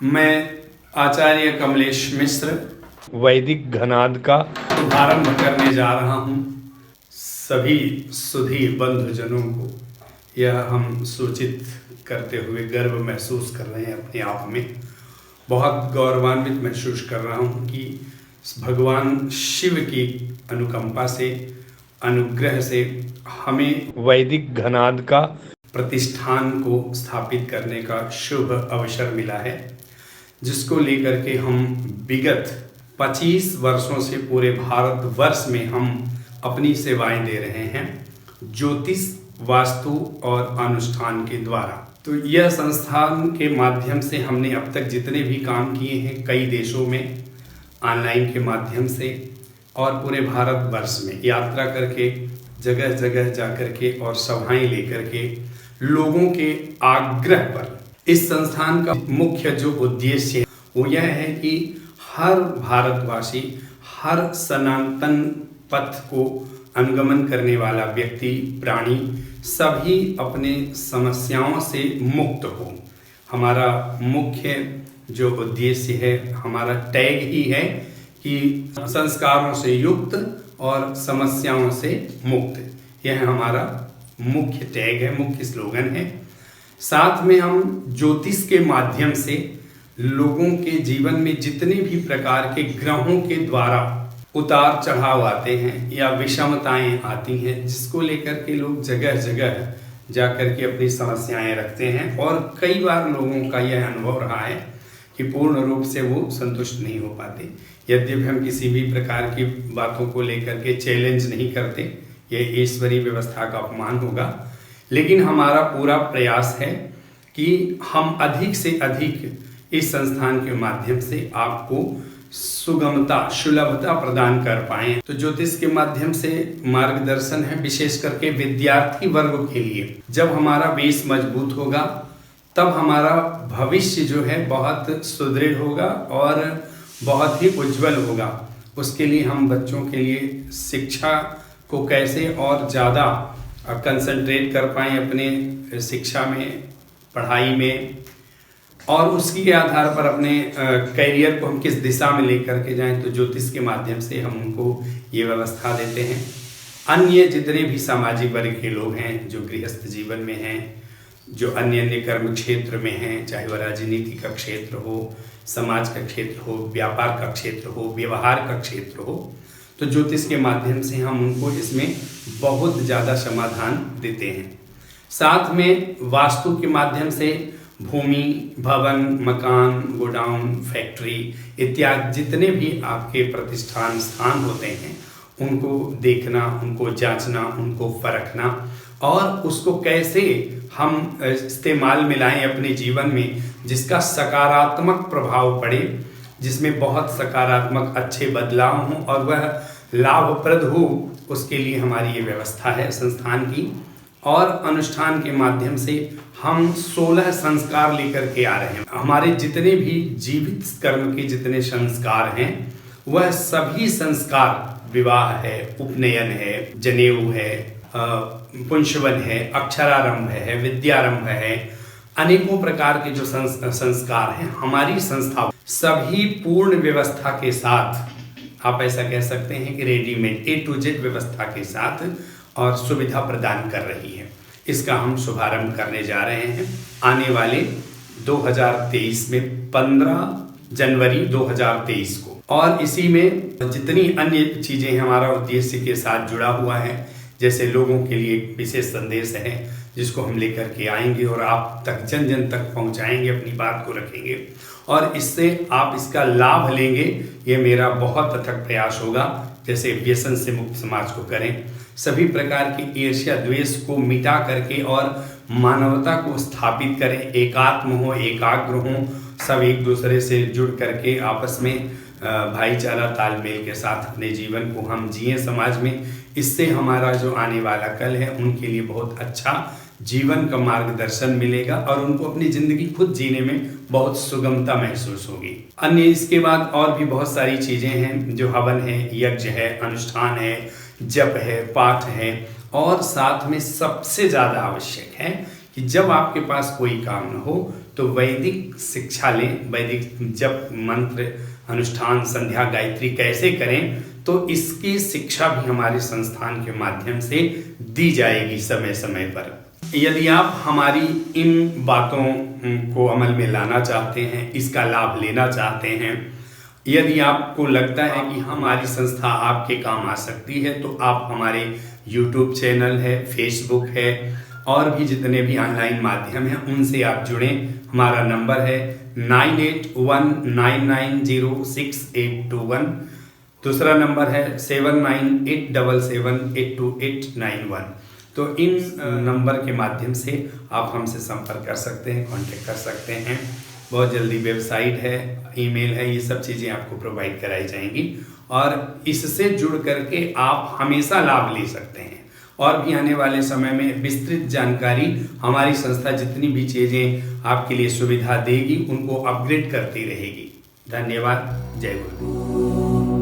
मैं आचार्य कमलेश मिश्र वैदिक घनाद का शुभारंभ करने जा रहा हूँ। सभी सुधी बंधुजनों को यह हम सूचित करते हुए गर्व महसूस कर रहे हैं, अपने आप में बहुत गौरवान्वित महसूस कर रहा हूँ कि भगवान शिव की अनुकंपा से, अनुग्रह से हमें वैदिक घनाद का प्रतिष्ठान को स्थापित करने का शुभ अवसर मिला है, जिसको लेकर के हम विगत 25 वर्षों से पूरे भारतवर्ष में हम अपनी सेवाएं दे रहे हैं, ज्योतिष, वास्तु और अनुष्ठान के द्वारा। तो यह संस्थान के माध्यम से हमने अब तक जितने भी काम किए हैं कई देशों में ऑनलाइन के माध्यम से और पूरे भारतवर्ष में यात्रा करके, जगह जगह जाकर के और सभाएं लेकर के लोगों के आग्रह पर इस संस्थान का मुख्य जो उद्देश्य है वो यह है कि हर भारतवासी, हर सनातन पथ को अनुगमन करने वाला व्यक्ति, प्राणी सभी अपने समस्याओं से मुक्त हो। हमारा मुख्य जो उद्देश्य है, हमारा टैग ही है कि संस्कारों से युक्त और समस्याओं से मुक्त। यह हमारा मुख्य टैग है, मुख्य स्लोगन है। साथ में हम ज्योतिष के माध्यम से लोगों के जीवन में जितने भी प्रकार के ग्रहों के द्वारा उतार चढ़ाव आते हैं या विषमताएं आती हैं, जिसको लेकर के लोग जगह जगह जाकर के अपनी समस्याएं रखते हैं और कई बार लोगों का यह अनुभव रहा है कि पूर्ण रूप से वो संतुष्ट नहीं हो पाते। यद्यपि हम किसी भी प्रकार की बातों को लेकर के चैलेंज नहीं करते, यह ईश्वरीय व्यवस्था का अपमान होगा, लेकिन हमारा पूरा प्रयास है कि हम अधिक से अधिक इस संस्थान के माध्यम से आपको सुगमता, सुलभता प्रदान कर पाएं। तो ज्योतिष के माध्यम से मार्गदर्शन है, विशेष करके विद्यार्थी वर्ग के लिए। जब हमारा बेस मजबूत होगा तब हमारा भविष्य जो है बहुत सुदृढ़ होगा और बहुत ही उज्जवल होगा। उसके लिए हम बच्चों के लिए शिक्षा को कैसे और ज़्यादा कंसंट्रेट कर पाएँ अपने शिक्षा में, पढ़ाई में, और उसकी के आधार पर अपने करियर को हम किस दिशा में लेकर के जाएं, तो ज्योतिष के माध्यम से हम उनको ये व्यवस्था देते हैं। अन्य जितने भी सामाजिक वर्ग के लोग हैं जो गृहस्थ जीवन में हैं, जो अन्य अन्य कर्म क्षेत्र में हैं, चाहे वह राजनीति का क्षेत्र हो, समाज का क्षेत्र हो, व्यापार का क्षेत्र हो, व्यवहार का क्षेत्र हो, तो ज्योतिष के माध्यम से हम उनको इसमें बहुत ज़्यादा समाधान देते हैं। साथ में वास्तु के माध्यम से भूमि, भवन, मकान, गोडाउन, फैक्ट्री इत्यादि जितने भी आपके प्रतिष्ठान स्थान होते हैं उनको देखना, उनको जांचना, उनको परखना और उसको कैसे हम इस्तेमाल में लाएं अपने जीवन में, जिसका सकारात्मक प्रभाव पड़े, जिसमें बहुत सकारात्मक अच्छे बदलाव हों और वह लाभप्रद हो, उसके लिए हमारी ये व्यवस्था है संस्थान की। और अनुष्ठान के माध्यम से हम 16 संस्कार लेकर के आ रहे हैं। हमारे जितने भी जीवित कर्म के जितने संस्कार हैं वह सभी संस्कार, विवाह है, उपनयन है, जनेऊ है, पुंशवन है, अक्षरारंभ है, विद्यारंभ है, अनेकों प्रकार के जो संस्कार हैं हमारी संस्था सभी पूर्ण व्यवस्था के साथ, आप ऐसा कह सकते हैं कि रेडीमेड A to Z व्यवस्था के साथ और सुविधा प्रदान कर रही है। इसका हम शुभारंभ करने जा रहे हैं आने वाले 2023 में 15 जनवरी 2023 को। और इसी में जितनी अन्य चीज़ें हमारा उद्देश्य के साथ जुड़ा हुआ है, जैसे लोगों के लिए एक विशेष संदेश है जिसको हम लेकर के आएंगे और आप तक जन जन तक पहुंचाएंगे, अपनी बात को रखेंगे और इससे आप इसका लाभ लेंगे, ये मेरा बहुत अथक प्रयास होगा। जैसे व्यसन से मुक्त समाज को करें, सभी प्रकार की ईर्ष्या द्वेष को मिटा करके और मानवता को स्थापित करें, एकात्म हो, एकाग्र हो, सब एक दूसरे से जुड़ करके आपस में भाईचारा तालमेल के साथ अपने जीवन को हम जिए समाज में। इससे हमारा जो आने वाला कल है उनके लिए बहुत अच्छा जीवन का मार्गदर्शन मिलेगा और उनको अपनी जिंदगी खुद जीने में बहुत सुगमता महसूस होगी। अन्य इसके बाद और भी बहुत सारी चीज़ें हैं, जो हवन है, यज्ञ है, अनुष्ठान है, जप है, पाठ है, और साथ में सबसे ज़्यादा आवश्यक है कि जब आपके पास कोई काम न हो तो वैदिक शिक्षा लें, वैदिक जप मंत्र अनुष्ठान संध्या गायत्री कैसे करें, तो इसकी शिक्षा भी हमारे संस्थान के माध्यम से दी जाएगी समय समय पर। यदि आप हमारी इन बातों को अमल में लाना चाहते हैं, इसका लाभ लेना चाहते हैं, यदि आपको लगता है कि हमारी संस्था आपके काम आ सकती है, तो आप हमारे YouTube चैनल है, फेसबुक है और भी जितने भी ऑनलाइन माध्यम हैं उनसे आप जुड़ें। हमारा नंबर है 9819906821। दूसरा नंबर है 7987782891। तो इन नंबर के माध्यम से आप हमसे संपर्क कर सकते हैं, कांटेक्ट कर सकते हैं। बहुत जल्दी वेबसाइट है, ईमेल है, ये सब चीज़ें आपको प्रोवाइड कराई जाएंगी और इससे जुड़ करके आप हमेशा लाभ ले सकते हैं। और भी आने वाले समय में विस्तृत जानकारी हमारी संस्था जितनी भी चीज़ें आपके लिए सुविधा देगी उनको अपग्रेड करती रहेगी। धन्यवाद। जय गुरु।